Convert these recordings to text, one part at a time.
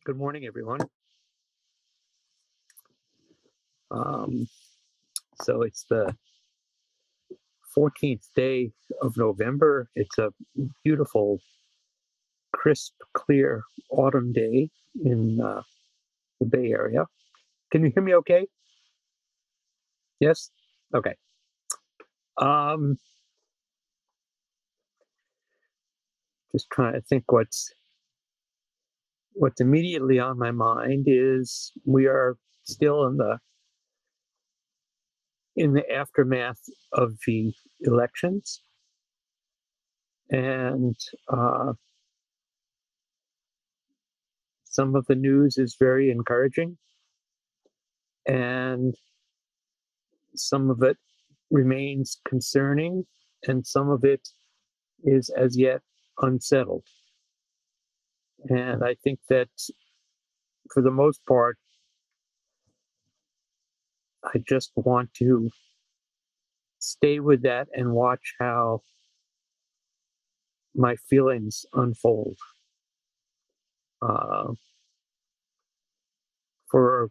Good morning, everyone. Um, so it's the 14th day of November. It's a beautiful, crisp, clear autumn day in the Bay Area. Can you hear me okay? Yes? Okay. Um, just trying to think what's immediately on my mind is we are still in the aftermath of the elections, and uh, some of the news is very encouraging, and some of it remains concerning, and some of it is as yet unsettled. And I think that for the most part, I just want to stay with that and watch how my feelings unfold. Uh, for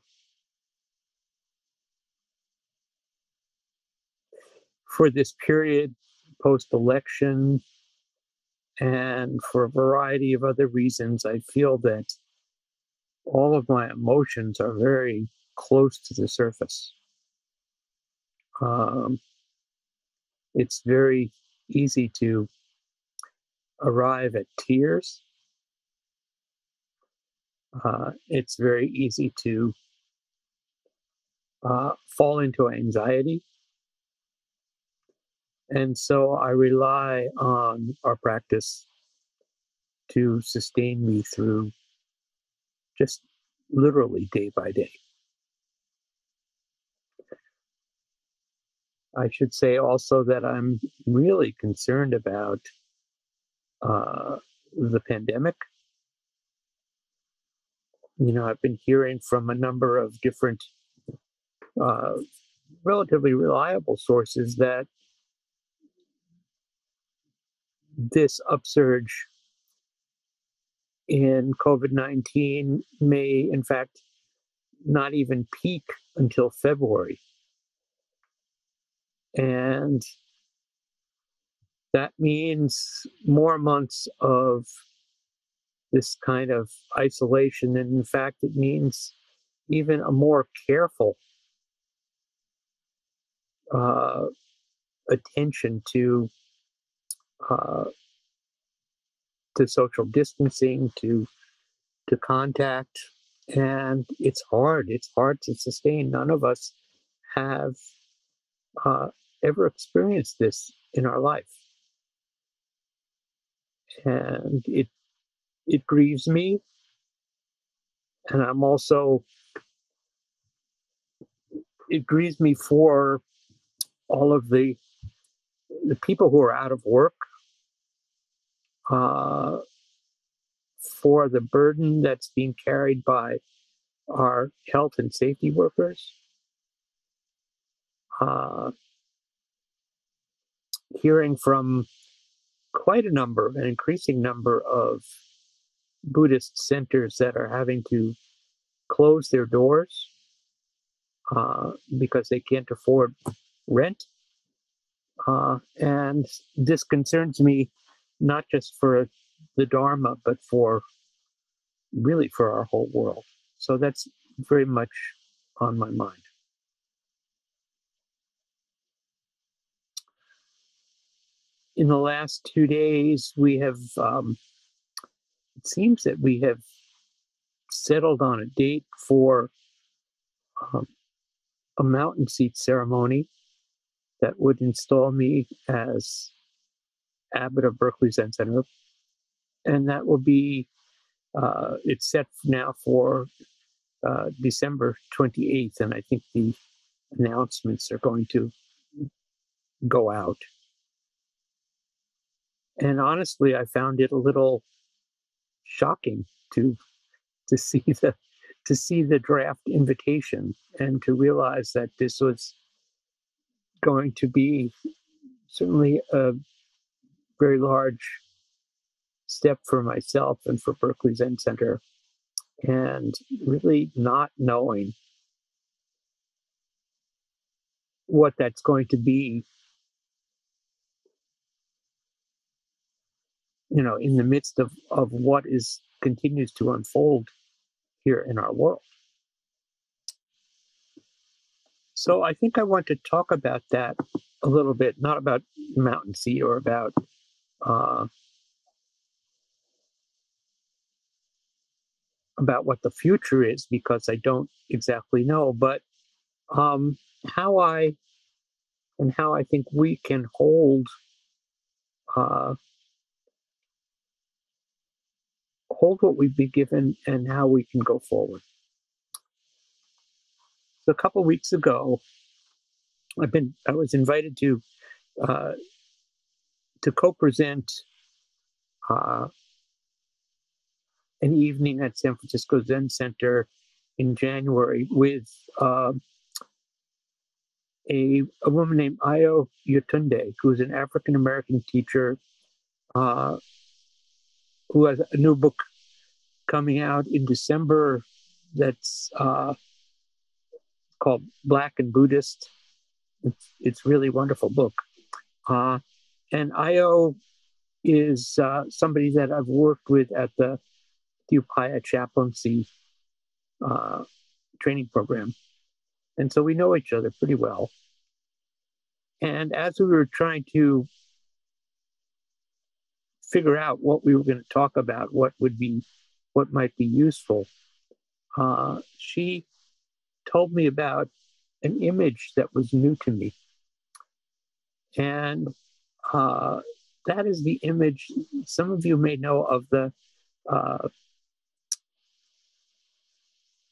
for this period post election, and for a variety of other reasons, I feel that all of my emotions are very close to the surface. Um, it's very easy to arrive at tears. It's very easy to fall into anxiety. And so I rely on our practice to sustain me through just literally day by day. I should say also that I'm really concerned about uh, the pandemic. I've been hearing from a number of different, uh, relatively reliable sources that this upsurge in COVID-19 may, in fact, not even peak until February. And that means more months of this kind of isolation. And in fact, it means even a more careful uh, attention uh, to social distancing, to contact. And it's hard. It's hard to sustain. None of us have uh, ever experienced this in our life, and it grieves me. And I'm also it grieves me for all of the people who are out of work, uh, for the burden that's being carried by our health and safety workers. Uh, Hearing from quite a number, an increasing number of Buddhist centers that are having to close their doors because they can't afford rent. And this concerns me not just for the Dharma, but really for our whole world. So that's very much on my mind. In the last 2 days, it seems that we have settled on a date for um, a mountain seat ceremony that would install me as abbot of Berkeley Zen Center. And that will be, it's set now for December 28th. And I think the announcements are going to go out. And honestly, I found it a little shocking to to see the draft invitation and to realize that this was going to be certainly a very large step for myself and for Berkeley Zen Center. and really not knowing what that's going to be, in the midst of what is continues to unfold here in our world. So I think I want to talk about that a little bit, not about Mountain Sea or uh, about what the future is, because I don't exactly know, but um, how I how I think we can uh, hold what we've been given and how we can go forward. So a couple of weeks ago, I was invited uh, to co-present uh, an evening at San Francisco Zen Center in January with a woman named Ayo Yotunde, who's an African American teacher uh, who has a new book coming out in December that's called Black and Buddhist. It's really wonderful book. Uh, and Ayo is somebody that I've worked with at the Upaya chaplaincy uh, training program. And so we know each other pretty well. And as we were trying to figure out what we were going to talk about, what might be useful, she told me about an image that was new to me. And that is the image, some of you may know of uh,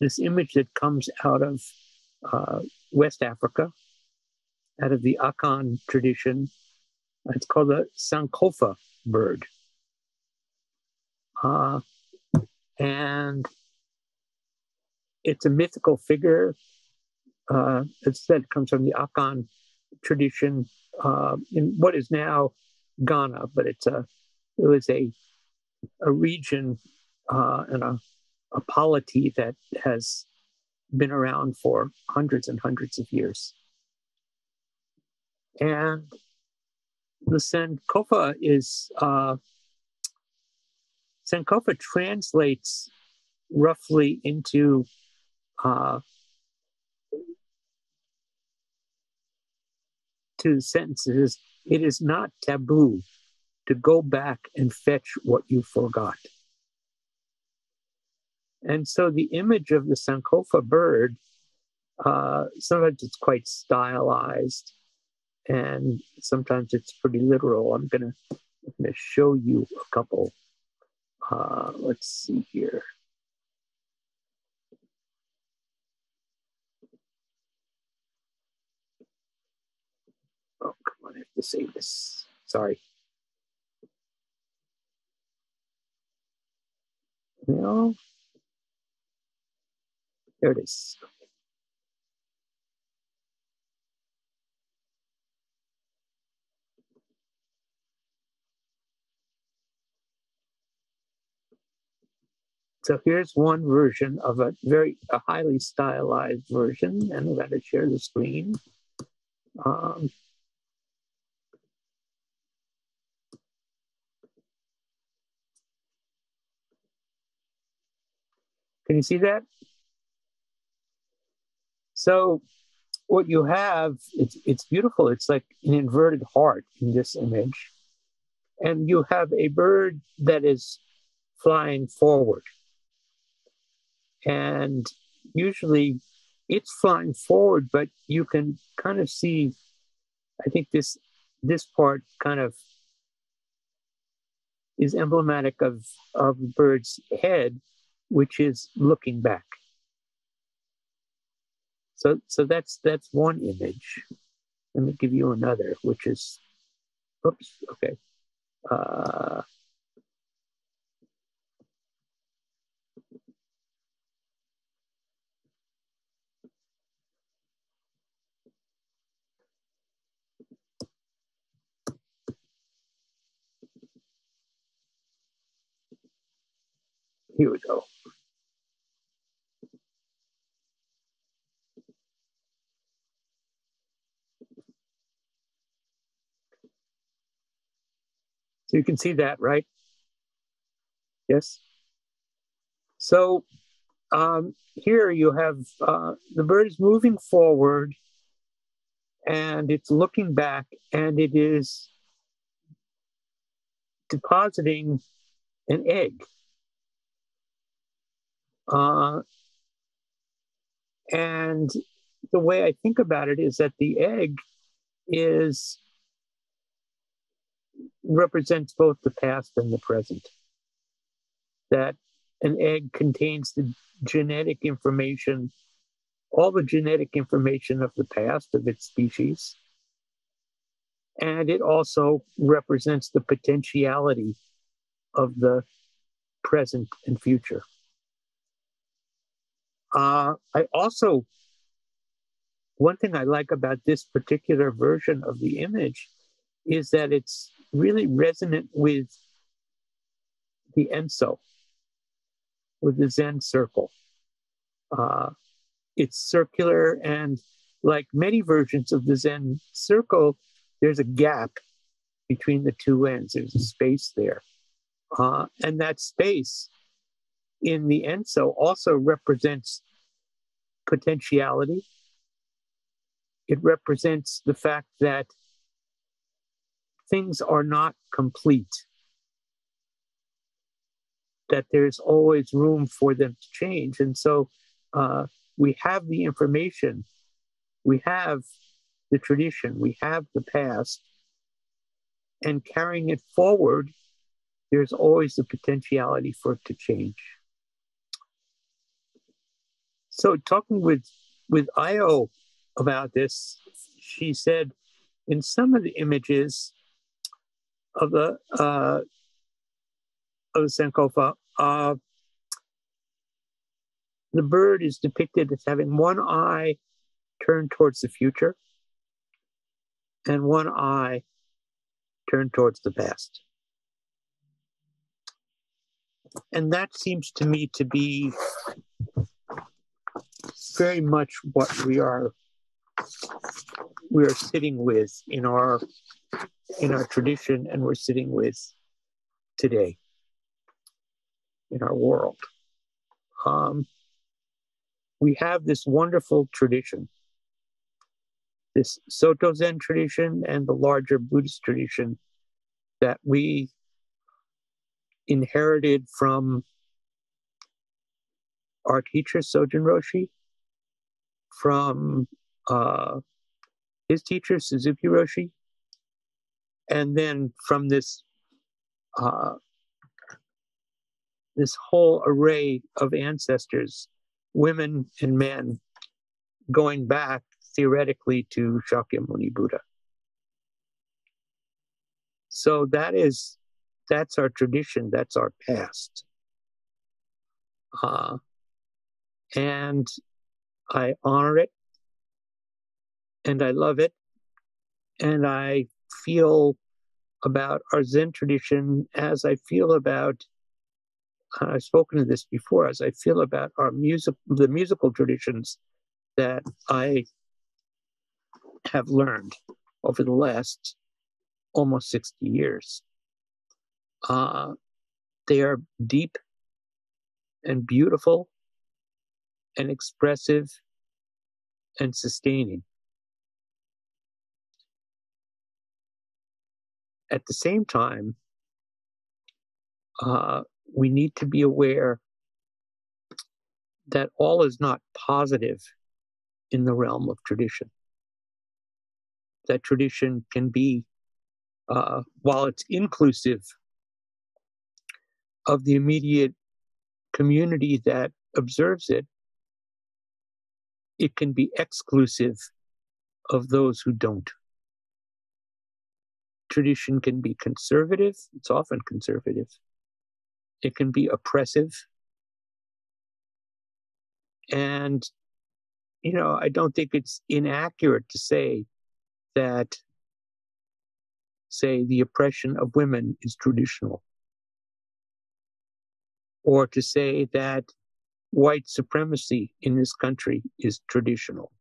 this image that comes out of uh, West Africa, out of the Akan tradition. It's called the Sankofa bird. Uh, and it's a mythical figure. It's said it comes from the Akan tradition in what is now Ghana, but it was a region and a polity that has been around for hundreds and hundreds of years. And the Sankofa translates roughly into two sentences. It is not taboo to go back and fetch what you forgot. And so the image of the Sankofa bird, sometimes it's quite stylized, and sometimes it's pretty literal. I'm gonna show you a couple. Let's see here. Oh, come on, I have to save this. Sorry. No, there it is. So here's one version of a highly stylized version, and I'm going to share the screen. Um, can you see that? So what you have, it's beautiful. It's like an inverted heart in this image, and you have a bird that is flying forward, and usually it's flying forward, but you can kind of see. I think this part kind of is emblematic of the bird's head, which is looking back. So that's one image. Let me give you another, which is, oops, okay. Uh, Here we go. So you can see that, right? Yes. So here you have the bird is moving forward and it's looking back and it is depositing an egg. And the way I think about it is that the egg represents both the past and the present. That an egg contains the genetic information, all the genetic information of the past of its species. And it also represents the potentiality of the present and future. One thing I like about this particular version of the image is that it's really resonant with the Enso, with the Zen circle. It's circular, and like many versions of the Zen circle, there's a gap between the two ends. There's a space there. And that space in the Enso also represents potentiality. It represents the fact that things are not complete, that there's always room for them to change. And so we have the information, we have the tradition, we have the past, and carrying it forward, there's always the potentiality for it to change. So talking with Io about this, she said in some of the images of the Senauke, the bird is depicted as having one eye turned towards the future and one eye turned towards the past. And that seems to me to be very much what we are sitting with in our tradition, and we're sitting with today in our world. We have this wonderful tradition, this Soto Zen tradition and the larger Buddhist tradition that we inherited from our teacher, Sojin Roshi, from his teacher, Suzuki Roshi, and then from this whole array of ancestors, women and men, going back theoretically to Shakyamuni Buddha. So that's our tradition, that's our past. And I honor it, and I love it, and I feel about our Zen tradition as I feel about, I've spoken of this before, as I feel about the musical traditions that I have learned over the last almost 60 years. They are deep and beautiful and expressive and sustaining. At the same time, we need to be aware that all is not positive in the realm of tradition. That tradition can be, while it's inclusive of the immediate community that observes it, it can be exclusive of those who don't. Tradition can be conservative, it's often conservative. It can be oppressive. And, I don't think it's inaccurate to say that, the oppression of women is traditional. Or to say that white supremacy in this country is traditional.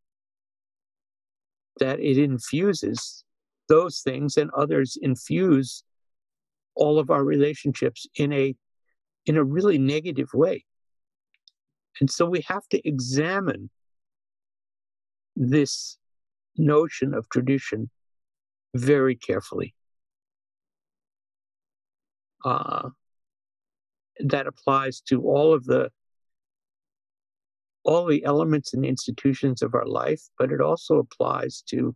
That it infuses those things, and others infuse all of our relationships in a really negative way. And so we have to examine this notion of tradition very carefully. Uh, that applies to all the elements and institutions of our life, but it also applies to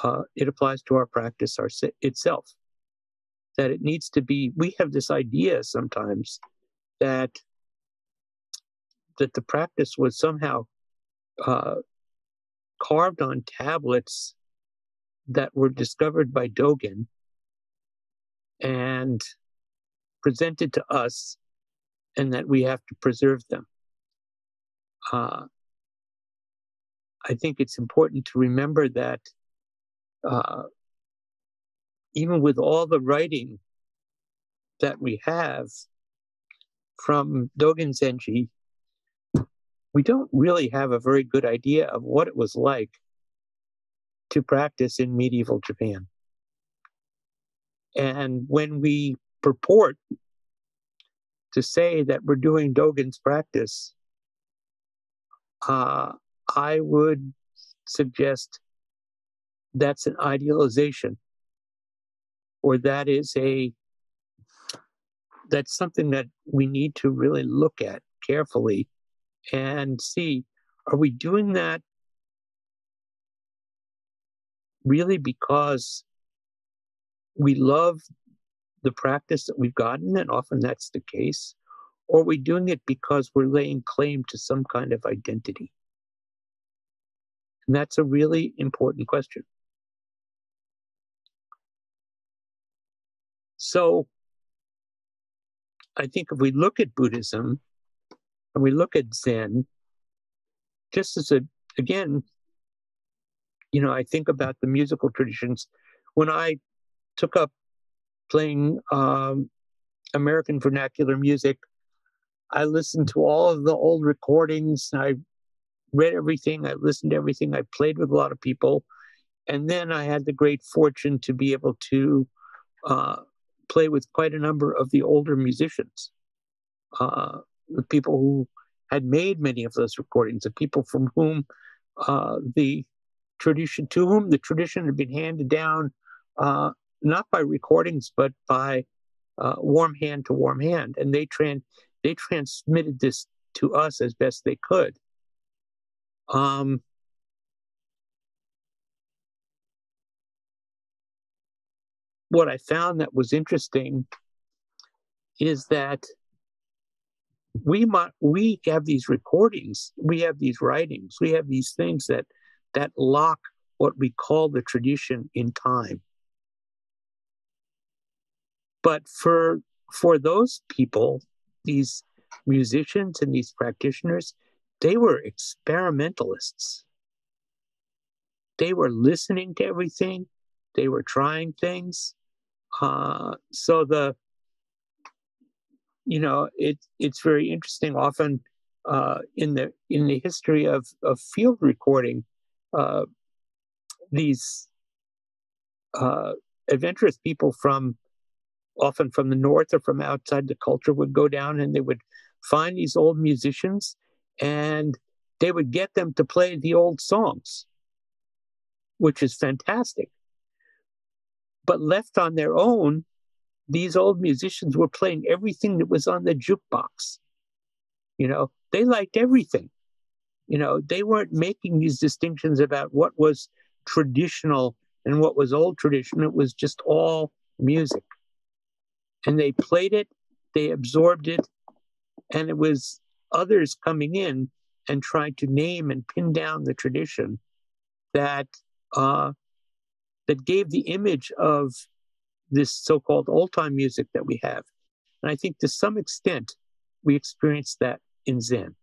our practice itself. That it needs to be. We have this idea sometimes that the practice was somehow uh, carved on tablets that were discovered by Dogen and presented to us, and that we have to preserve them. I think it's important to remember that uh, even with all the writing that we have from Dogen Zenji, we don't really have a very good idea of what it was like to practice in medieval Japan. And when we purport to say that we're doing Dogen's practice, I would suggest that's an idealization, or that's something that we need to really look at carefully and see, are we doing that really because we love the practice that we've gotten, and often that's the case, or are we doing it because we're laying claim to some kind of identity? And that's a really important question. So I think if we look at Buddhism and we look at Zen, just as again, I think about the musical traditions. When I took up playing American vernacular music, I listened to all of the old recordings. I read everything. I listened to everything. I played with a lot of people. And then I had the great fortune to be able to play with quite a number of the older musicians, the people who had made many of those recordings, the people from whom the tradition had been handed down, not by recordings, but by warm hand to warm hand. And they transmitted this to us as best they could. What I found that was interesting is that we have these recordings, we have these writings, we have these things that lock what we call the tradition in time. But for those people, these musicians and these practitioners, they were experimentalists. They were listening to everything. They were trying things. So it's very interesting. Often in the history of field recording, these adventurous people often from the north or from outside the culture would go down, and they would find these old musicians, and they would get them to play the old songs, which is fantastic. But left on their own, these old musicians were playing everything that was on the jukebox. They liked everything. They weren't making these distinctions about what was traditional and what was old tradition. It was just all music. And they played it, they absorbed it, and it was others coming in and trying to name and pin down the tradition that gave the image of this so-called old-time music that we have. And I think to some extent, we experience that in Zen.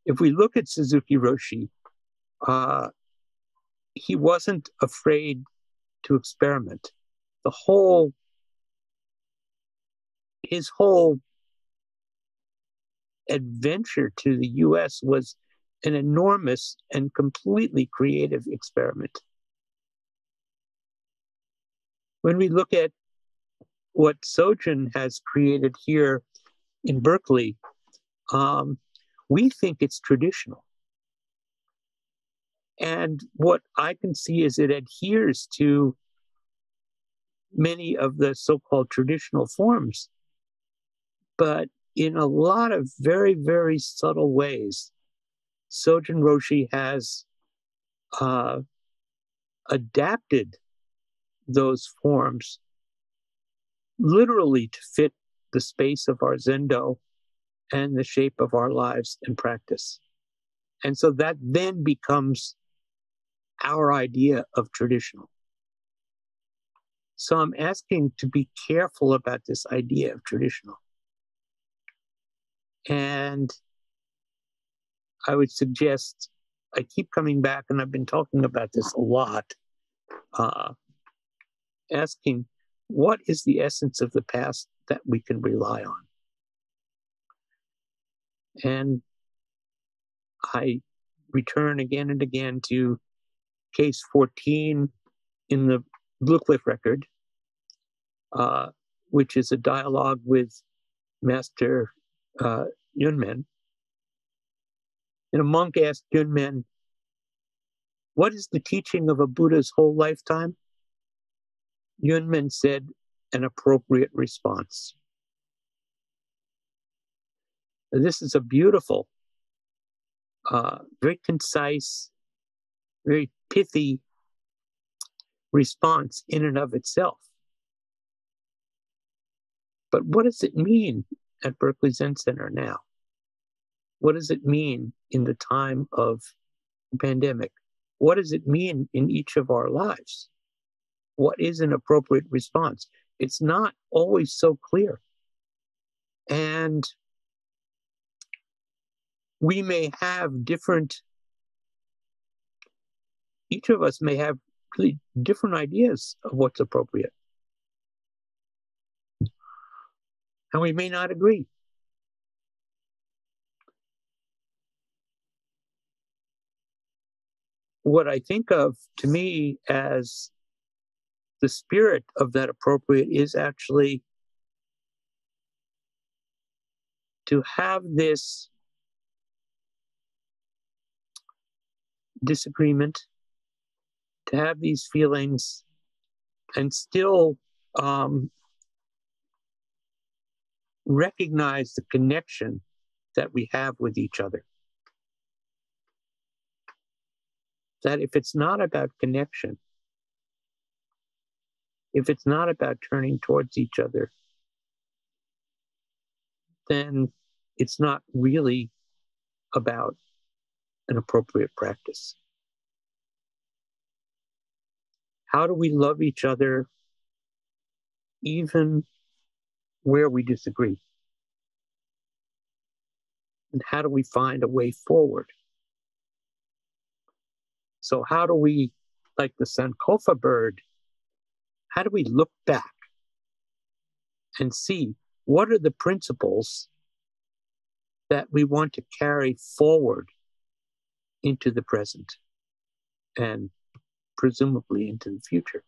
If we look at Suzuki Roshi, he wasn't afraid to experiment. His whole adventure to the US was an enormous and completely creative experiment. When we look at what Sojin has created here in Berkeley, we think it's traditional. And what I can see is it adheres to many of the so-called traditional forms, but in a lot of very, very subtle ways, Sojin Roshi has adapted those forms literally to fit the space of our Zendo and the shape of our lives and practice. And so that then becomes our idea of traditional. So I'm asking to be careful about this idea of traditional. And I would suggest, I keep coming back, and I've been talking about this a lot, asking, what is the essence of the past that we can rely on? And I return again and again to case 14 in the Blue Cliff record, which is a dialogue with Master Yunmen. And a monk asked Yunmen, what is the teaching of a Buddha's whole lifetime? Yunmen said, an appropriate response. This is a beautiful, very concise, very pithy response in and of itself. But what does it mean at Berkeley Zen Center now? What does it mean in the time of the pandemic? What does it mean in each of our lives? What is an appropriate response? It's not always so clear. And we may have different, each of us may have really different ideas of what's appropriate. And we may not agree. What I think of, to me, as the spirit of that appropriate is actually to have this disagreement, to have these feelings, and still recognize the connection that we have with each other. That if it's not about connection, if it's not about turning towards each other, then it's not really about an appropriate practice. How do we love each other even where we disagree? And how do we find a way forward? So how do we, like the Senauke bird, how do we look back and see what are the principles that we want to carry forward into the present and presumably into the future?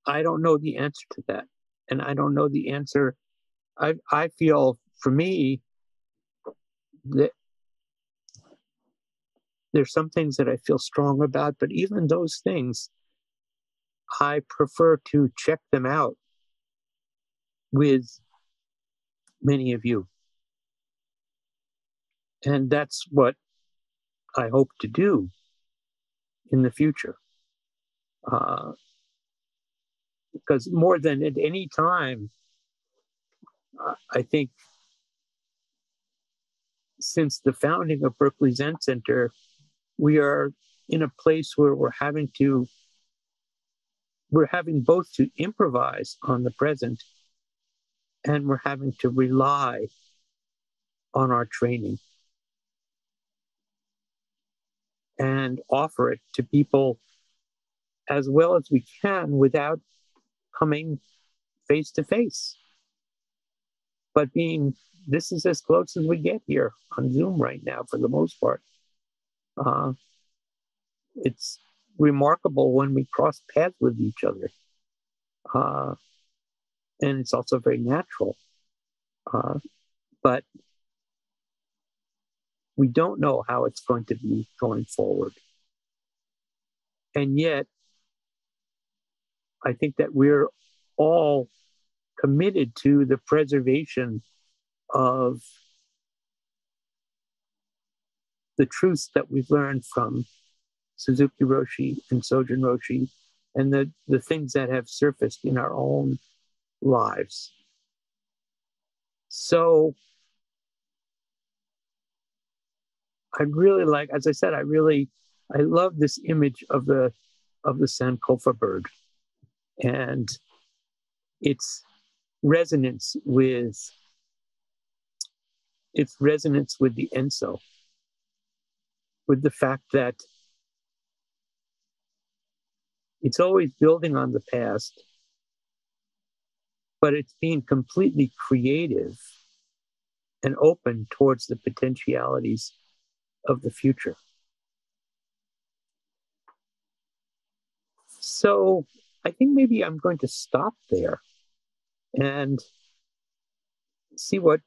I don't know the answer to that. And I don't know the answer. I feel, for me, that there's some things that I feel strong about, but even those things, I prefer to check them out with many of you. And that's what I hope to do in the future. Because more than at any time, I think since the founding of Berkeley Zen Center, we are in a place where we're having both to improvise on the present, and we're having to rely on our training and offer it to people as well as we can without coming face to face, but being this is as close as we get here on Zoom right now for the most part. It's remarkable when we cross paths with each other. And it's also very natural. But we don't know how it's going to be going forward. And yet, I think that we're all committed to the preservation of the truths that we've learned from Suzuki Roshi and Sojun Roshi, and the things that have surfaced in our own lives. So I really like, as I said, I love this image of the Sankofa bird and its resonance with the Enso, with the fact that it's always building on the past, but it's being completely creative and open towards the potentialities of the future. So I think maybe I'm going to stop there and see what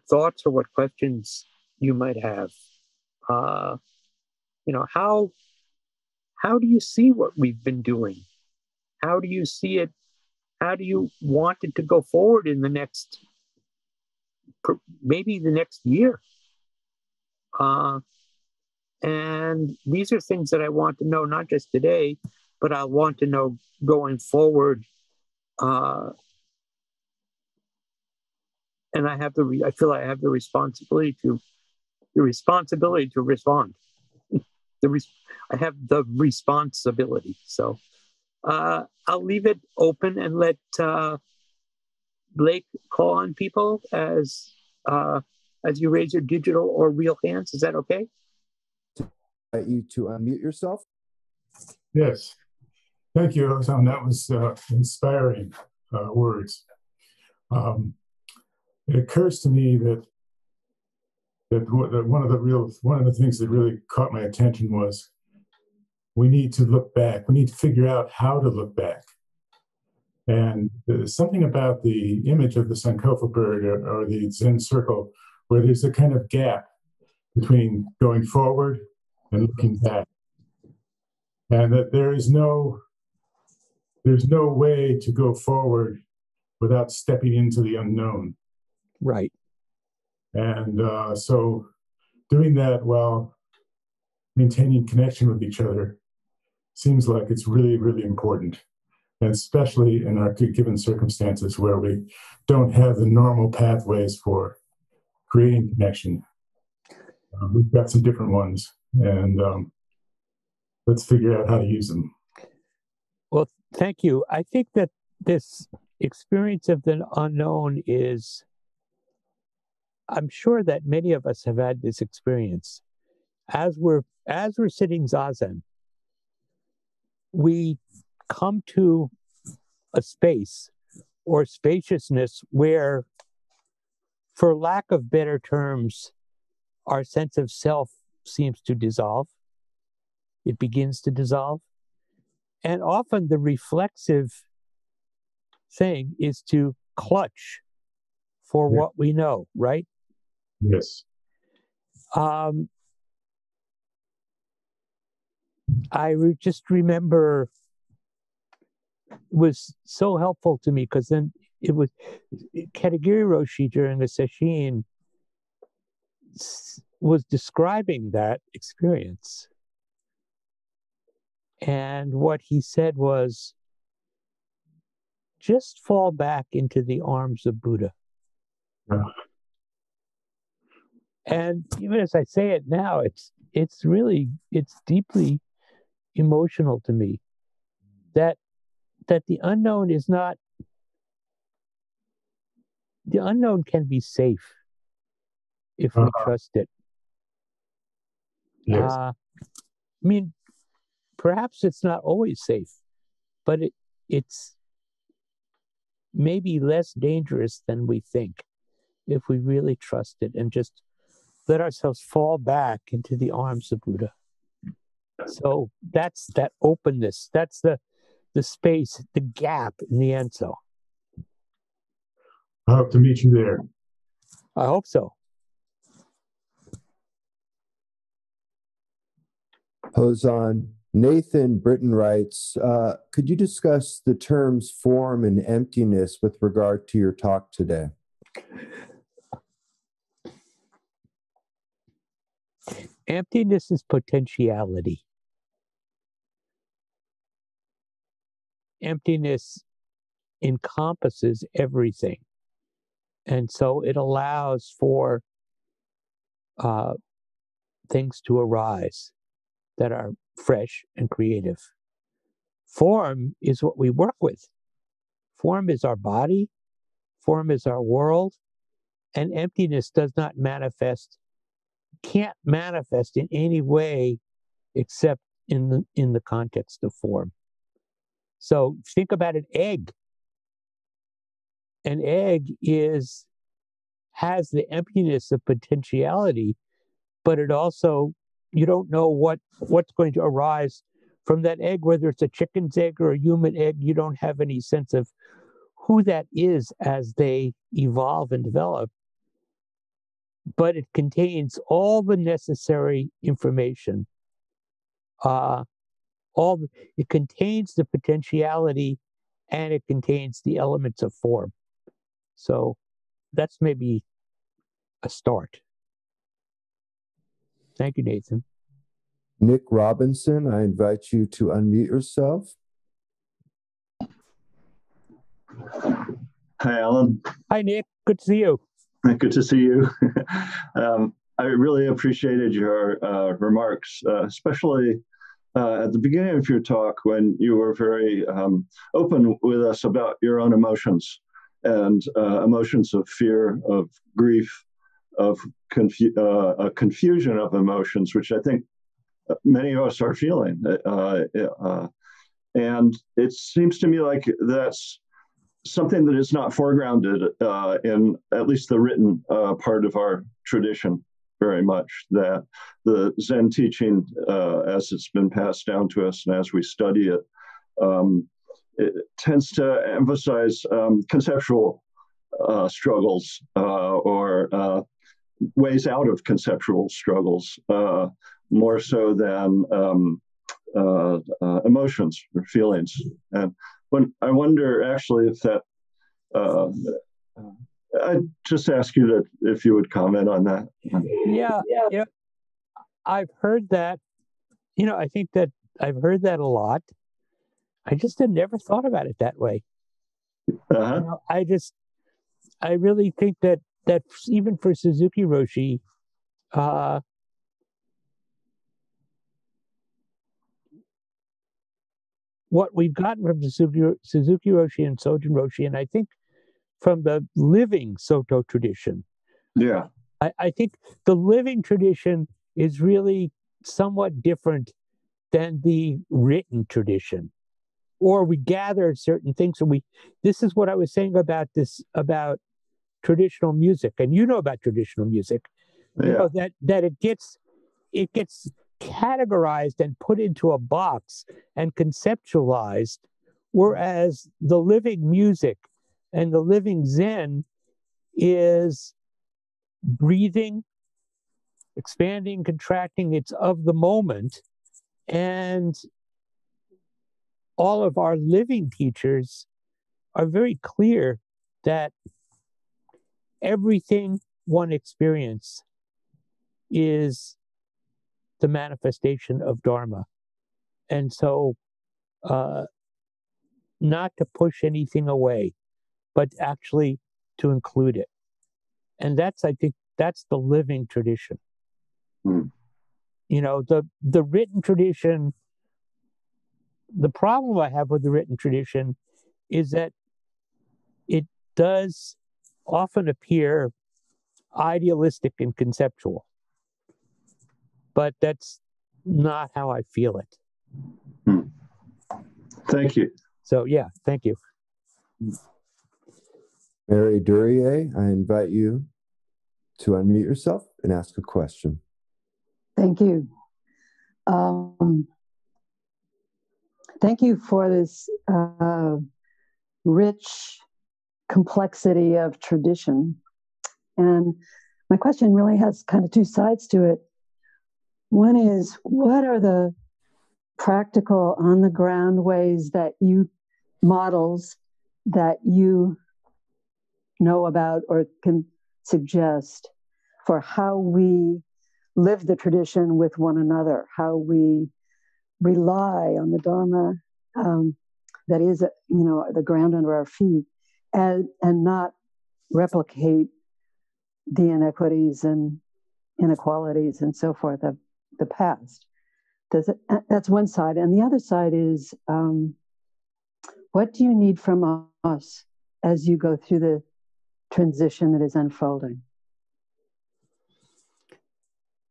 thoughts or what questions you might have. How do you see what we've been doing? How do you see it? How do you want it to go forward in maybe the next year? And these are things that I want to know, not just today, but I want to know going forward. And I feel I have the responsibility to respond. I have the responsibility. So I'll leave it open and let Blake call on people as you raise your digital or real hands. Is that okay? Invite you to unmute yourself. Yes. Thank you, Hozan. That was inspiring words. It occurs to me that one of the things that really caught my attention was we need to look back. We need to figure out how to look back. And there's something about the image of the Sankofa bird or the Zen circle where there's a kind of gap between going forward and looking back. And that there's no way to go forward without stepping into the unknown. Right. And so doing that while maintaining connection with each other seems like it's really, really important. And especially in our given circumstances where we don't have the normal pathways for creating connection. We've got some different ones, and let's figure out how to use them. Well, thank you. I think that this experience of the unknown is, I'm sure that many of us have had this experience. As we're sitting Zazen, we come to a space or spaciousness where, for lack of better terms, our sense of self seems to dissolve. It begins to dissolve. And often the reflexive thing is to clutch for what we know, right? Yes. Just remember, it was so helpful to me because then it was Katagiri Roshi during the sesshin was describing that experience. And what he said was, just fall back into the arms of Buddha. And even as I say it now, it's deeply emotional to me that the unknown is not, the unknown can be safe if we trust it. Yes. I mean, perhaps it's not always safe, but it's maybe less dangerous than we think. if we really trust it and just let ourselves fall back into the arms of Buddha. So that's that openness. That's the space, the gap in the Enso. I hope to meet you there. I hope so. Hozan, Nathan Britton writes, could you discuss the terms form and emptiness with regard to your talk today? Emptiness is potentiality. Emptiness encompasses everything. And so it allows for things to arise that are fresh and creative. Form is what we work with. Form is our body. Form is our world. And emptiness does not manifest, can't manifest in any way except in the context of form. So think about an egg. An egg has the emptiness of potentiality, but it also, you don't know what's going to arise from that egg, whether it's a chicken's egg or a human egg. You don't have any sense of who that is as they evolve and develop. But it contains all the necessary information. It contains the potentiality, and it contains the elements of form. So that's maybe a start. Thank you, Nathan. Nick Robinson, I invite you to unmute yourself. Hi, Alan. Hi, Nick. Good to see you. Good to see you. I really appreciated your remarks, especially at the beginning of your talk when you were very open with us about your own emotions and emotions of fear, of grief, of a confusion of emotions, which I think many of us are feeling. And it seems to me like that's something that is not foregrounded in at least the written part of our tradition very much, that the Zen teaching, as it's been passed down to us and as we study it, it tends to emphasize conceptual struggles or ways out of conceptual struggles, more so than emotions or feelings. And when I wonder actually if that, I'd just ask you if you would comment on that. Yeah. I've heard that. I think that I've heard that a lot. I just had never thought about it that way. I really think that even for Suzuki Roshi, what we've gotten from Suzuki Roshi and Sojin Roshi, and I think from the living Soto tradition. Yeah. I think the living tradition is really somewhat different than the written tradition. Or we gather certain things, and this is what I was saying about traditional music, and about traditional music. Yeah. That it gets categorized and put into a box and conceptualized, whereas the living music and the living Zen is breathing, expanding, contracting. It's of the moment. And all of our living teachers are very clear that everything one experiences is the manifestation of Dharma. And so not to push anything away, but actually to include it. And I think that's the living tradition. Mm. The written tradition, the problem I have with the written tradition is that it does often appear idealistic and conceptual. But that's not how I feel it. Mm. Thank you. So, thank you. Mary Duryea, I invite you to unmute yourself and ask a question. Thank you. Thank you for this rich complexity of tradition. And my question really has kind of two sides to it. One is, what are the practical on-the-ground ways that models that you know about or can suggest for how we live the tradition with one another, how we rely on the Dharma that is, the ground under our feet, and not replicate the inequities and inequalities and so forth of the past. That's one side. And the other side is, what do you need from us as you go through the transition that is unfolding?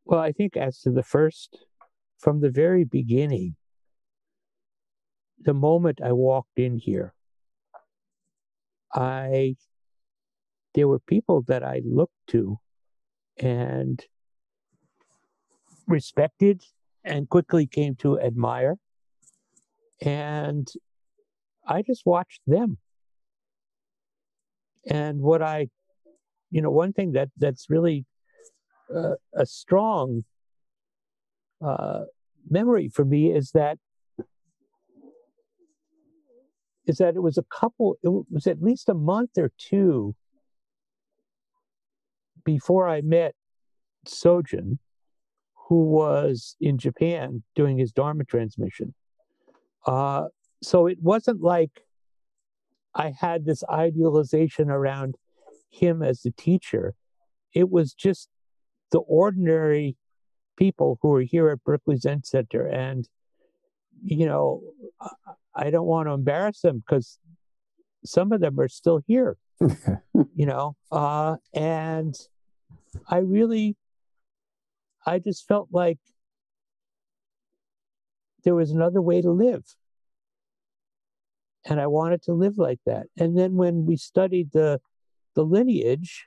Well, I think as to the first, from the very beginning, the moment I walked in here, there were people that I looked to and respected and quickly came to admire. And I just watched them. And one thing that's really a strong memory for me is that it was it was at least a month or two before I met Sojin, who was in Japan doing his Dharma transmission. So it wasn't like I had this idealization around him as the teacher. It was just the ordinary people who are here at Berkeley Zen Center. And, I don't want to embarrass them because some of them are still here, and I just felt like there was another way to live. And I wanted to live like that. And then when we studied the lineage,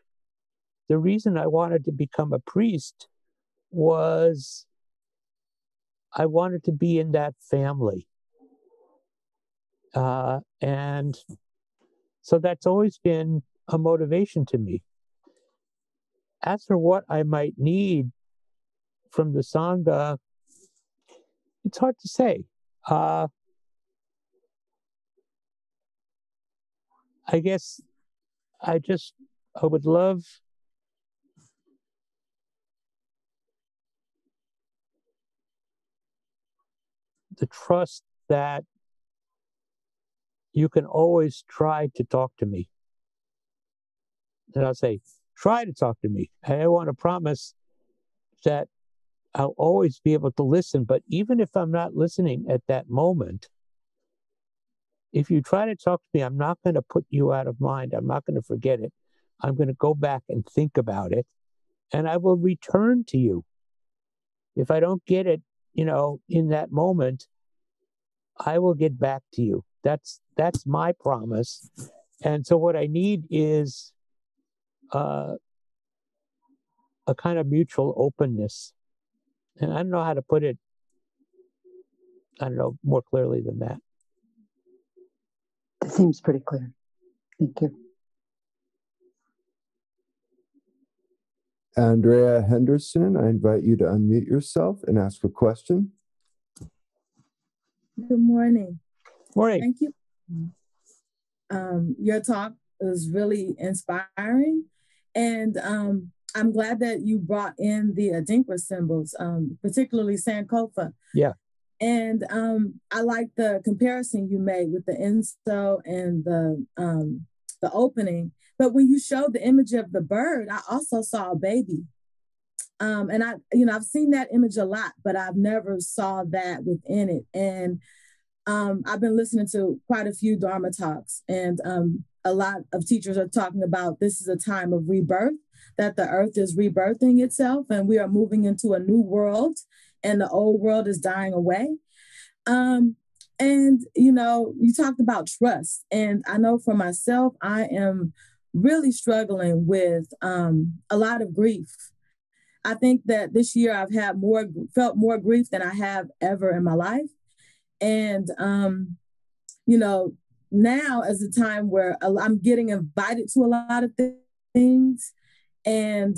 the reason I wanted to become a priest was I wanted to be in that family. And so that's always been a motivation to me. As for what I might need from the Sangha, it's hard to say. I guess I would love the trust that you can always try to talk to me. And I'll say, try to talk to me. I want to promise that I'll always be able to listen. But even if I'm not listening at that moment, if you try to talk to me, I'm not going to put you out of mind. I'm not going to forget it. I'm going to go back and think about it. And I will return to you. If I don't get it, in that moment, I will get back to you. That's my promise. And so what I need is a kind of mutual openness. And I don't know how to put it, more clearly than that. That seems pretty clear. Thank you. Andrea Henderson, I invite you to unmute yourself and ask a question. Good morning. Morning. Thank you. Your talk was really inspiring. And I'm glad that you brought in the Adinkra symbols, particularly Sankofa. Yeah. And I like the comparison you made with the insto and the opening. But when you showed the image of the bird, I also saw a baby. And I've seen that image a lot, but I've never saw that within it. And I've been listening to quite a few Dharma talks, and a lot of teachers are talking about this is a time of rebirth, that the earth is rebirthing itself and we are moving into a new world and the old world is dying away. And, you talked about trust. And I know for myself, I am really struggling with a lot of grief. I think that this year I've felt more grief than I have ever in my life. And, you know, now is a time where I'm getting invited to a lot of things. And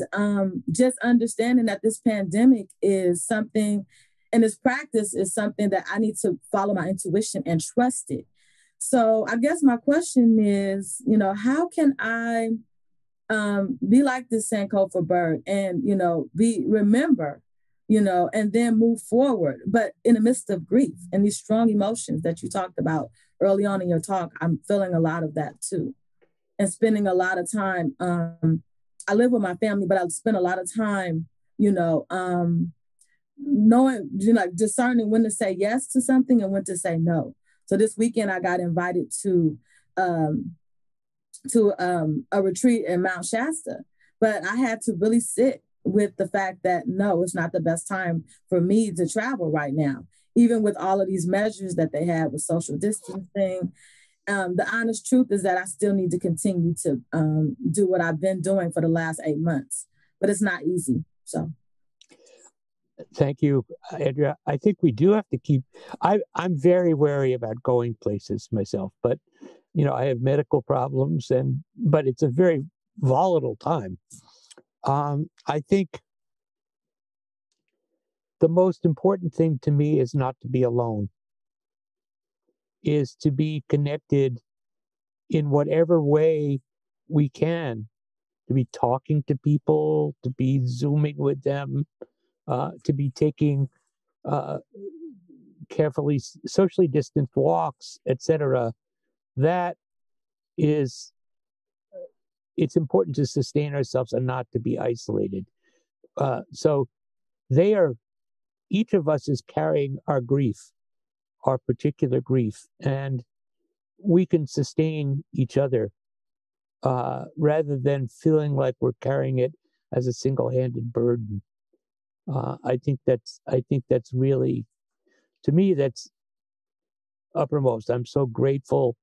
just understanding that this pandemic is something, and this practice is something that I need to follow my intuition and trust it. So I guess my question is, you know, how can I be like this Senauke bird and, you know, remember, you know, and then move forward, but in the midst of grief and these strong emotions that you talked about early on in your talk, I'm feeling a lot of that too. And spending a lot of time, I live with my family, but I spend a lot of time, you know, knowing, you know, discerning when to say yes to something and when to say no. So this weekend I got invited to a retreat in Mount Shasta, but I had to really sit with the fact that no, it's not the best time for me to travel right now, even with all of these measures that they had with social distancing. The honest truth is that I still need to continue to do what I've been doing for the last 8 months, but it's not easy. So. Thank you, Andrea. I think we do have to keep, I'm very wary about going places myself, but you know, I have medical problems but it's a very volatile time. I think the most important thing to me is not to be alone, is to be connected in whatever way we can, to be talking to people, to be Zooming with them, to be taking carefully socially distanced walks, etc. That is, it's important to sustain ourselves and not to be isolated. So each of us is carrying our grief, our particular grief, and we can sustain each other rather than feeling like we're carrying it as a single-handed burden. I think that's really, to me, that's uppermost. I'm so grateful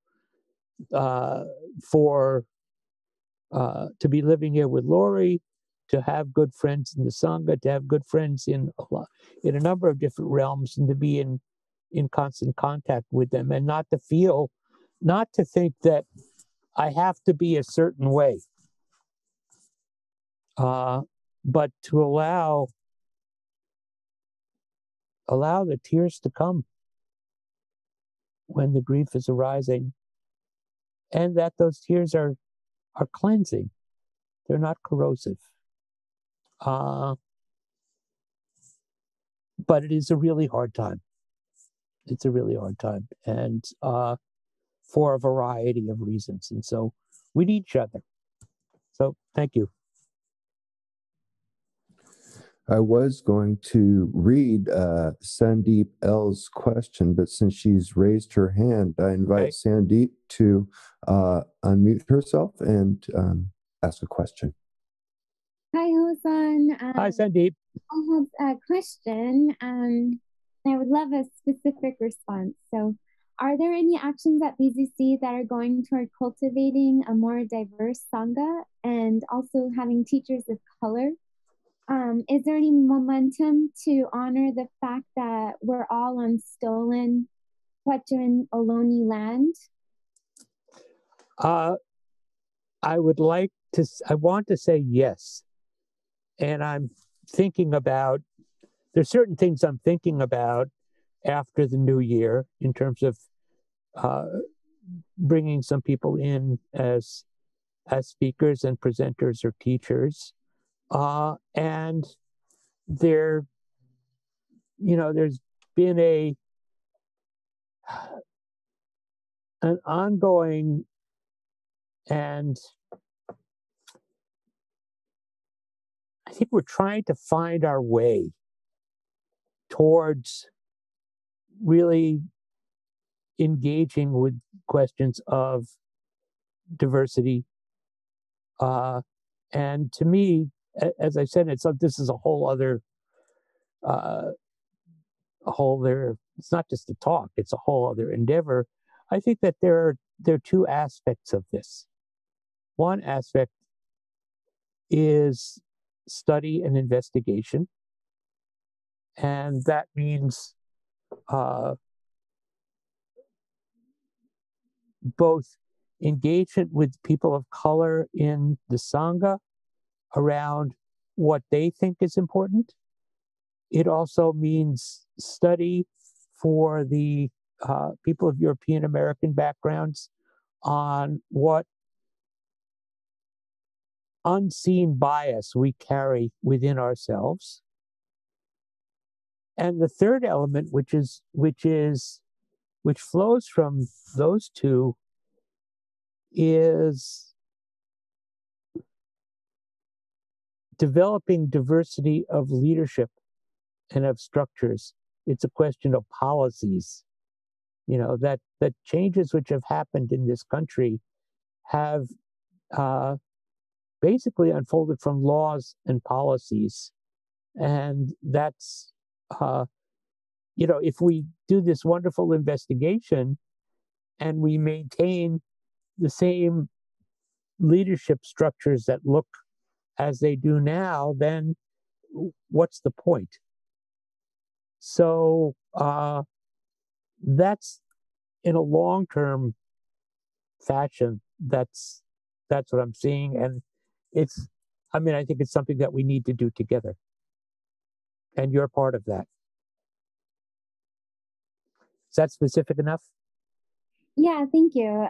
to be living here with Lori, to have good friends in the Sangha, to have good friends in a number of different realms, and to be in constant contact with them, and not to think that I have to be a certain way, but to allow the tears to come when the grief is arising, and that those tears are cleansing. They're not corrosive. But it is a really hard time. It's a really hard time, and for a variety of reasons. And so we need each other. So thank you. I was going to read Sandeep L's question, but since she's raised her hand, I invite Sandeep to unmute herself and ask a question. Hi, Hozan. Hi, Sandeep. I have a question. I would love a specific response. So, are there any actions at BZC that are going toward cultivating a more diverse Sangha and also having teachers of color? Is there any momentum to honor the fact that we're all on stolen Quechan Ohlone land? I want to say yes. And I'm thinking about, there's certain things I'm thinking about after the new year in terms of bringing some people in as speakers and presenters or teachers. And there's been an ongoing and I think we're trying to find our way towards really engaging with questions of diversity. And to me, as I said, this is a whole other, it's not just a talk, it's a whole other endeavor. I think that there are two aspects of this. one aspect is study and investigation. And that means both engagement with people of color in the Sangha around what they think is important. It also means study for the people of European American backgrounds on what unseen bias we carry within ourselves. And the third element, which flows from those two, is developing diversity of leadership and of structures. It's a question of policies. That changes which have happened in this country have basically unfolded from laws and policies. And that's, if we do this wonderful investigation and we maintain the same leadership structures that look as they do now, then what's the point? So that's, in a long-term fashion, that's what I'm seeing. And I think it's something that we need to do together. And you're part of that. Is that specific enough? Yeah, thank you.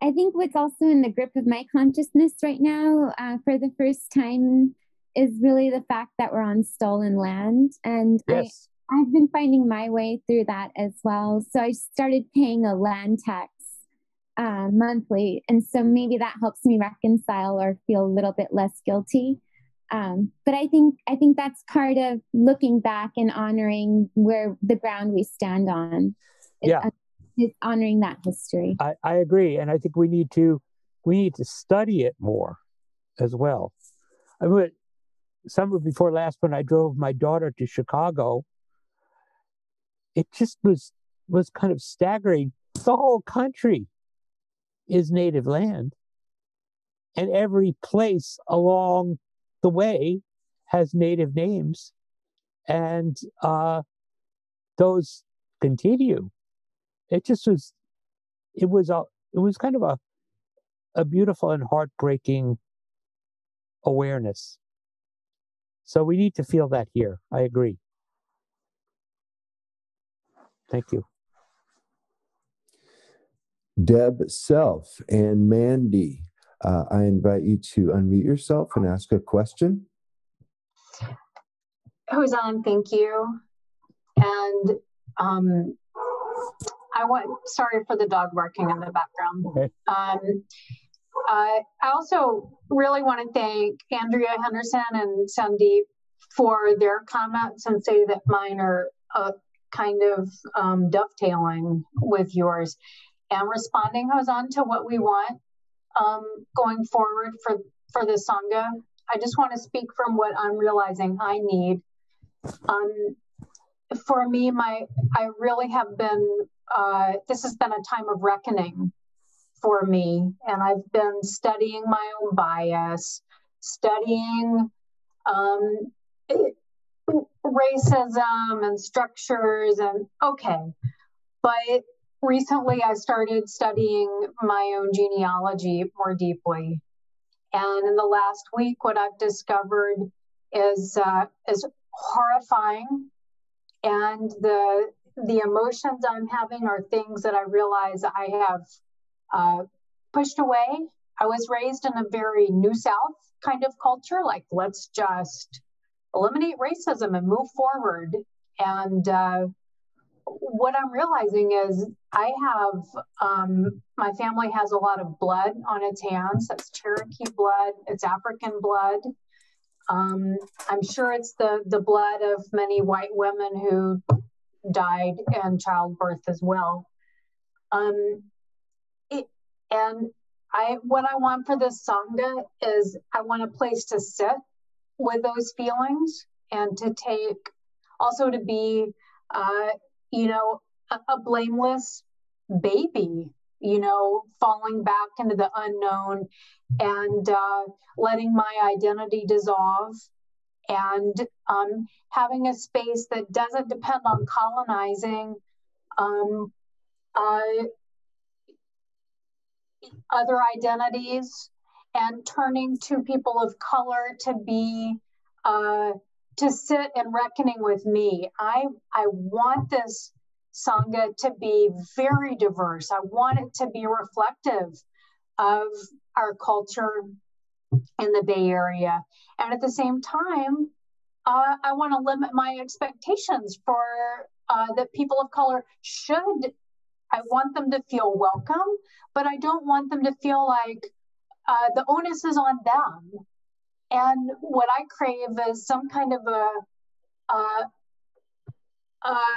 I think what's also in the grip of my consciousness right now, for the first time, is really the fact that we're on stolen land. And yes. I've been finding my way through that as well. So I started paying a land tax monthly. And so maybe that helps me reconcile or feel a little bit less guilty. But I think that's part of looking back and honoring where the ground we stand on. Is honoring that history. I agree. And I think we need to study it more as well. Summer before last, when I drove my daughter to Chicago, it just was kind of staggering. The whole country is native land, and every place along the way has native names, and those continue. It was kind of a beautiful and heartbreaking awareness. So we need to feel that here. I agree. Thank you. Deb Self and Mandy, I invite you to unmute yourself and ask a question. Hozan, thank you. And sorry for the dog barking in the background. Okay. I also really want to thank Andrea Henderson and Sandeep for their comments and say that mine are kind of dovetailing with yours and responding, Hozan, to what we want going forward for the Sangha. I just want to speak from what I'm realizing I need. For me, I really have been, this has been a time of reckoning for me. And I've been studying my own bias, studying racism and structures but recently I started studying my own genealogy more deeply. And in the last week, what I've discovered is horrifying. And the emotions I'm having are things that I realize I have pushed away. I was raised in a very New South kind of culture, like let's just eliminate racism and move forward. And what I'm realizing is I have, my family has a lot of blood on its hands. That's Cherokee blood, it's African blood. I'm sure it's the blood of many white women who died in childbirth as well. What I want for this Sangha is I want a place to sit with those feelings and to be, a blameless baby falling back into the unknown and letting my identity dissolve, and having a space that doesn't depend on colonizing other identities, and turning to people of color to be to sit in reckoning with me. I want this Sangha to be very diverse. I want it to be reflective of our culture in the Bay Area. And at the same time, I want to limit my expectations for that people of color should. I want them to feel welcome, but I don't want them to feel like the onus is on them. And what I crave is some kind of a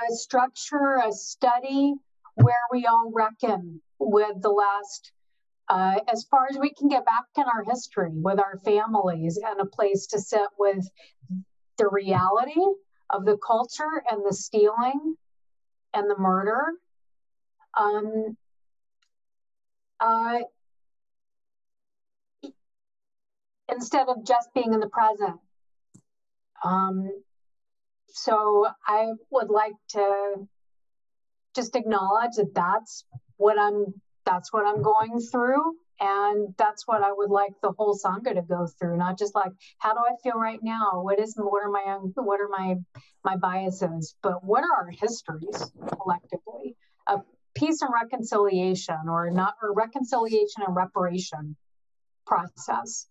structure, a study where we all reckon with the last, as far as we can get back in our history with our families, and a place to sit with the reality of the culture and the stealing and the murder. Instead of just being in the present. So I would like to just acknowledge that that's what I'm going through, and that's what I would like the whole Sangha to go through. Not just like, how do I feel right now? What are my biases? But what are our histories collectively? Peace and reconciliation, or reconciliation and reparation process.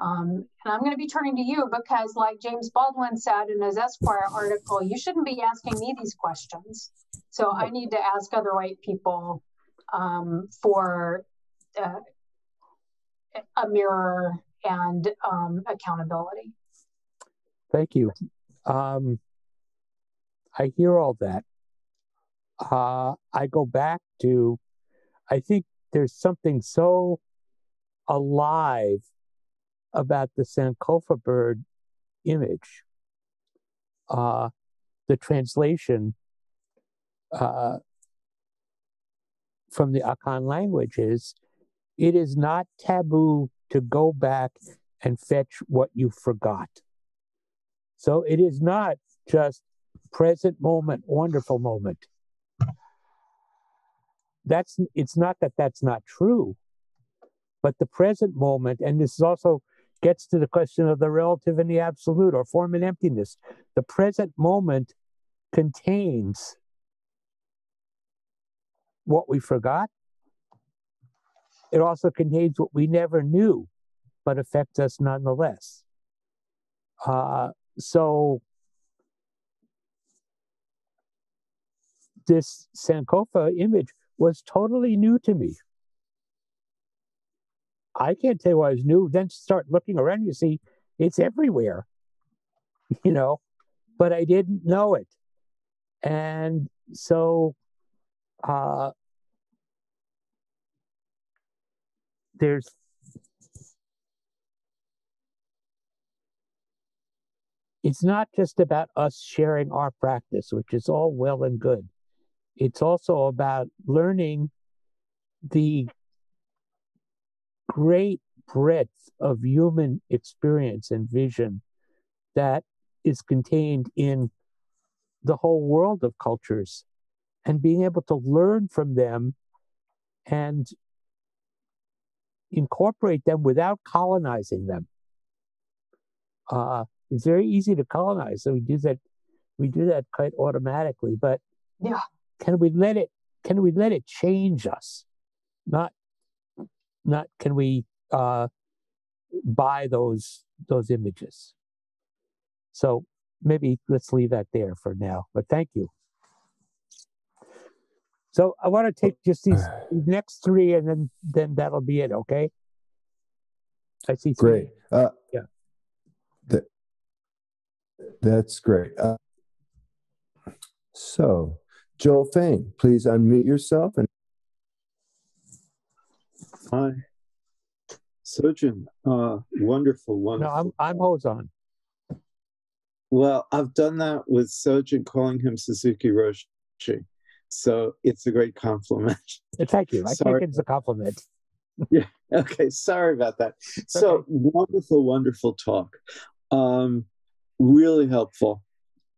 And I'm going to be turning to you because, like James Baldwin said in his Esquire article, you shouldn't be asking me these questions. So I need to ask other white people for a mirror and accountability. Thank you. I hear all that. I go back to, I think there's something so alive about the Sankofa bird image. The translation from the Akan language is, it is not taboo to go back and fetch what you forgot. So it is not just present moment, wonderful moment. It's not that that's not true, but the present moment, and this also gets to the question of the relative and the absolute, or form and emptiness. The present moment contains what we forgot. It also contains what we never knew, but affects us nonetheless. So this Sankofa image was totally new to me. I can't tell you why it's new. Then start looking around, you see it's everywhere, but I didn't know it. And so it's not just about us sharing our practice, which is all well and good. It's also about learning the great breadth of human experience and vision that is contained in the whole world of cultures, and being able to learn from them and incorporate them without colonizing them. It's very easy to colonize, so we do that quite automatically. But yeah, can we let it change us? Not can we buy those images? So maybe let's leave that there for now. But thank you. So I want to take just these next three, and then that'll be it. Okay. I see three. Great. Yeah. That's great. So, Joel Fang, please unmute yourself. And hi, Sojin. Wonderful. No, I'm Hozan. Well, I've done that with Sojin, calling him Suzuki Roshi. So it's a great compliment. Thank you. I Sorry. take it as a compliment. Yeah. Okay. Sorry about that. So Okay. wonderful, wonderful talk. Really helpful.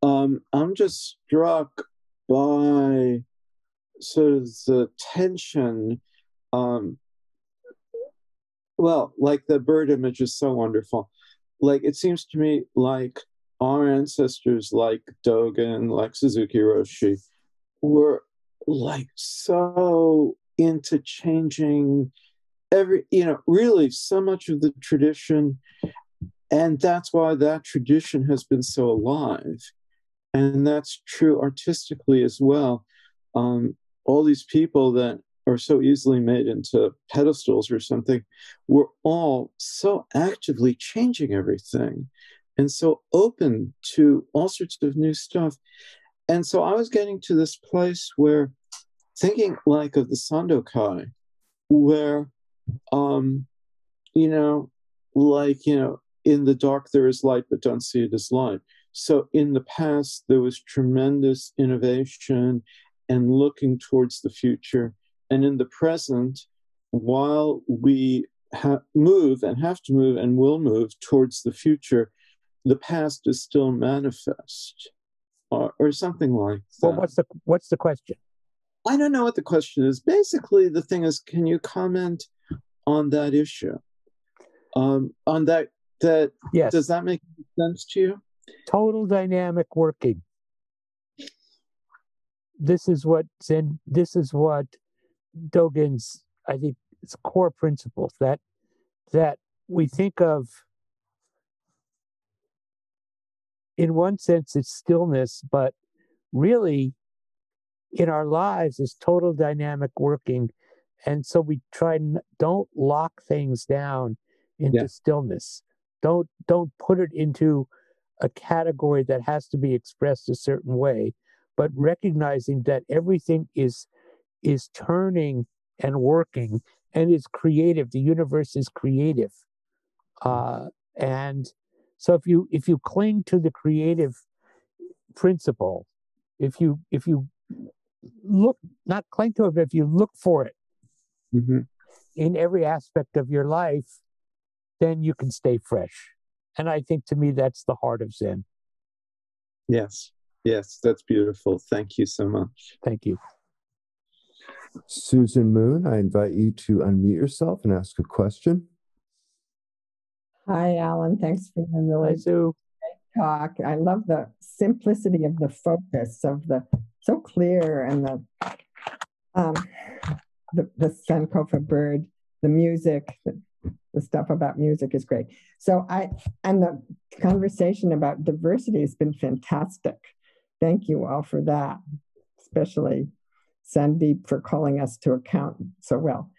I'm just struck by sort of the tension. Well, like the bird image is so wonderful. Like it seems to me like our ancestors, like Dogen, like Suzuki Roshi, were like so into changing really so much of the tradition. And that's why that tradition has been so alive. And that's true artistically as well. All these people that are so easily made into pedestals or something were all so actively changing everything and so open to all sorts of new stuff. And so I was getting to this place where thinking like of the Sandokai, where, in the dark there is light, but don't see it as light. So in the past, there was tremendous innovation and looking towards the future. And in the present, while we move and have to move and will move towards the future, the past is still manifest, or something like that. Well, what's the question? I don't know what the question is. Basically, the thing is, can you comment on that issue? On that, yes. Does that make sense to you? Total dynamic working. This is what Dogen's, I think, it's core principles that we think of. In one sense, it's stillness, but really, in our lives, is total dynamic working, and so we don't lock things down into stillness. Don't put it into a category that has to be expressed a certain way, but recognizing that everything is turning and working and is creative. The universe is creative, and so if you cling to the creative principle, if you look, not cling to it, but if you look for it in every aspect of your life, then you can stay fresh. And I think, to me, that's the heart of Zen. Yes, that's beautiful. Thank you so much. Thank you. Susan Moon, I invite you to unmute yourself and ask a question. Hi, Alan. Thanks for the really great talk. I love the simplicity of the focus of the so clear, and the Senauke bird, the music, the stuff about music is great. So and the conversation about diversity has been fantastic. Thank you all for that, especially Sandeep for calling us to account so well.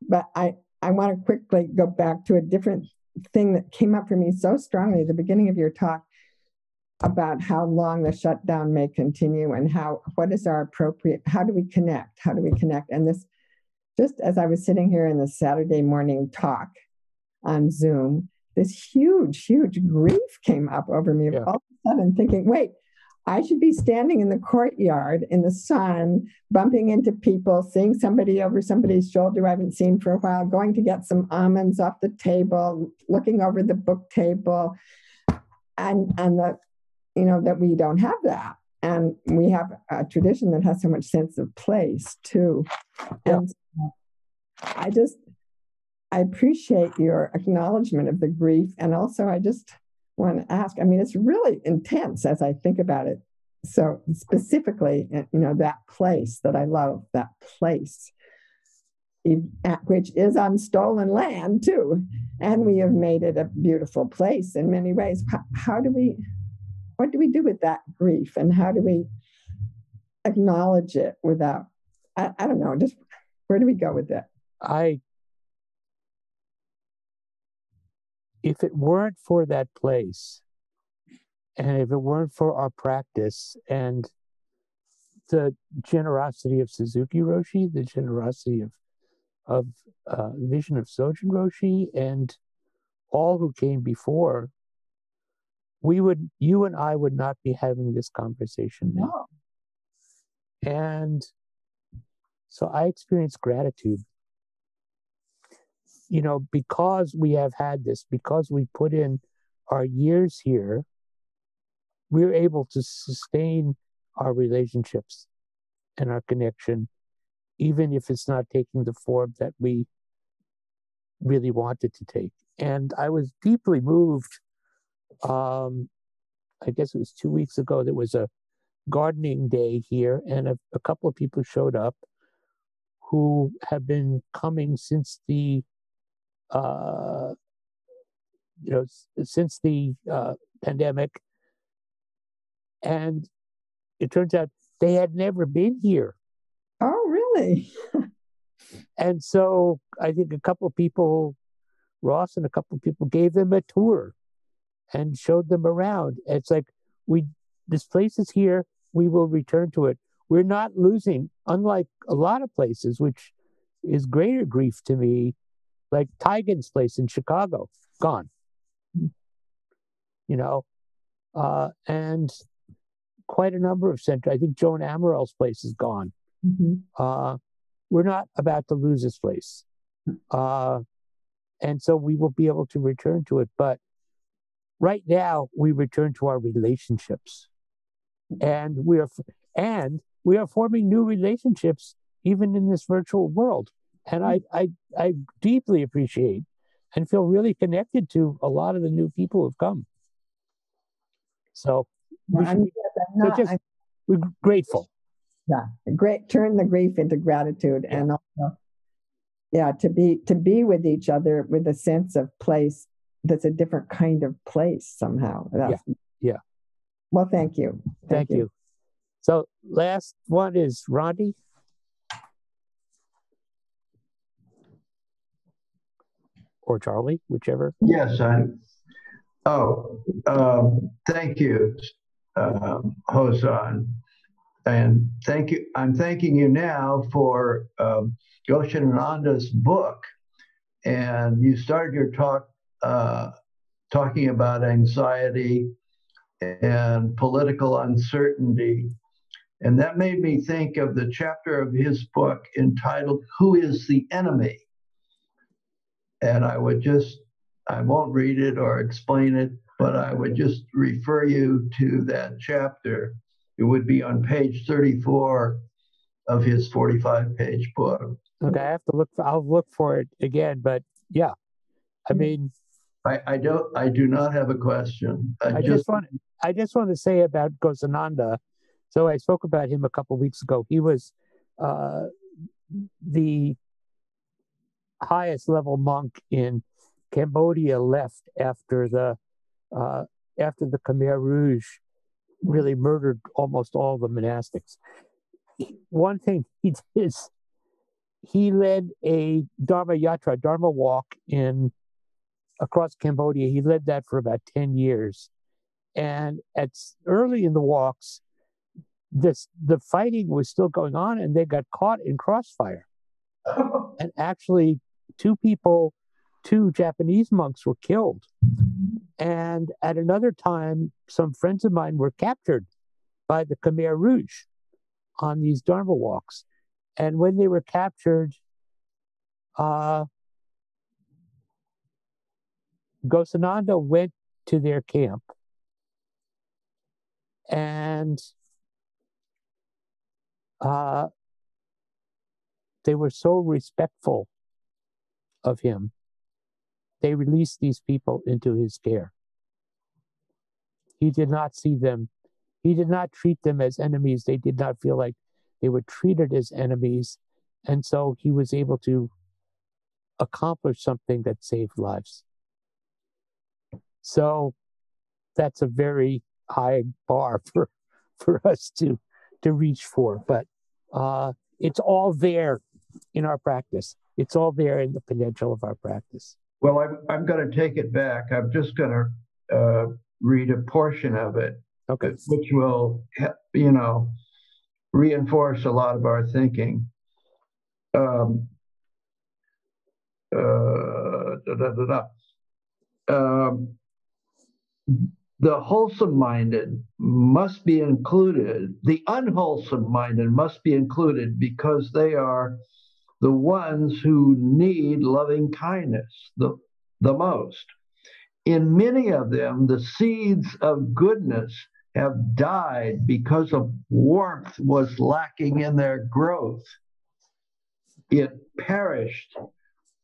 But I want to quickly go back to a different thing that came up for me so strongly at the beginning of your talk about how long the shutdown may continue and what is our appropriate, how do we connect? And this, just as I was sitting here in the Saturday morning talk on Zoom, this huge grief came up over me all of a sudden, thinking, wait, I should be standing in the courtyard in the sun, bumping into people, seeing somebody over somebody's shoulder I haven't seen for a while, going to get some almonds off the table, looking over the book table, and that we don't have that. And we have a tradition that has so much sense of place too. Yeah. And so I appreciate your acknowledgement of the grief. And also I just want to ask, it's really intense as I think about it. So specifically, that place that I love, that place, which is on stolen land too. And we have made it a beautiful place in many ways. What do we do with that grief, and how do we acknowledge it without, I don't know, just where do we go with that? If it weren't for that place, and if it weren't for our practice and the generosity of Suzuki Roshi, the generosity of vision of Sojin Roshi, and all who came before, you and I would not be having this conversation now. No. And So I experience gratitude, because we have had this, because we put in our years here, we're able to sustain our relationships and our connection, even if it's not taking the form that we really wanted to take. And I was deeply moved. I guess it was 2 weeks ago. There was a gardening day here, and a couple of people showed up who have been coming since the pandemic, and it turns out they had never been here. Oh, really? And so I think a couple of people, Ross and a couple of people, gave them a tour and showed them around. It's like, this place is here, we will return to it. We're not losing, unlike a lot of places, which is greater grief to me, like Tigan's place in Chicago, gone. And quite a number of centers. I think Joan Amaril's place is gone. Mm-hmm. We're not about to lose this place. And so we will be able to return to it. But right now, we return to our relationships. And we are forming new relationships even in this virtual world. And I deeply appreciate and feel really connected to a lot of the new people who've come. So we're grateful. Yeah, turn the grief into gratitude, and also, to be with each other with a sense of place that's a different kind of place somehow. Yeah. Well, thank you. Thank you. So last one is Rondi. Or Charlie, whichever. Yes, thank you, Hozan. And thank you. I'm thanking you now for Goshanananda's book. And you started your talk talking about anxiety and political uncertainty. And that made me think of the chapter of his book entitled, "Who is the Enemy?" And I won't read it or explain it, but I would just refer you to that chapter. It would be on page 34 of his 45-page book. Okay, I'll look for it again, but yeah. I mean, I do not have a question. I just want to say about Ghosananda. So I spoke about him a couple of weeks ago. He was the highest level monk in Cambodia, left after the Khmer Rouge really murdered almost all the monastics. One thing he did is he led a Dharma walk across Cambodia. He led that for about 10 years. And early in the walks, the fighting was still going on, and they got caught in crossfire. And actually, two Japanese monks were killed. And at another time, some friends of mine were captured by the Khmer Rouge on these Dharma walks. And when they were captured, Ghosananda went to their camp, and they were so respectful of him, they released these people into his care. He did not treat them as enemies. They did not feel like they were treated as enemies. And so he was able to accomplish something that saved lives. So that's a very high bar for us to reach for. But it's all there in our practice. It's all there in the potential of our practice. Well, I'm going to take it back. I'm just going to read a portion of it, which will, reinforce a lot of our thinking. the wholesome minded must be included, the unwholesome minded must be included because they are the ones who need loving kindness the most. In many of them, the seeds of goodness have died because of warmth was lacking in their growth. It perished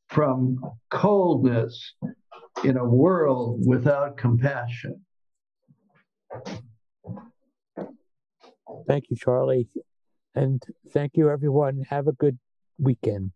from coldness in a world without compassion. Thank you, Charlie. And thank you, everyone. Have a good weekend.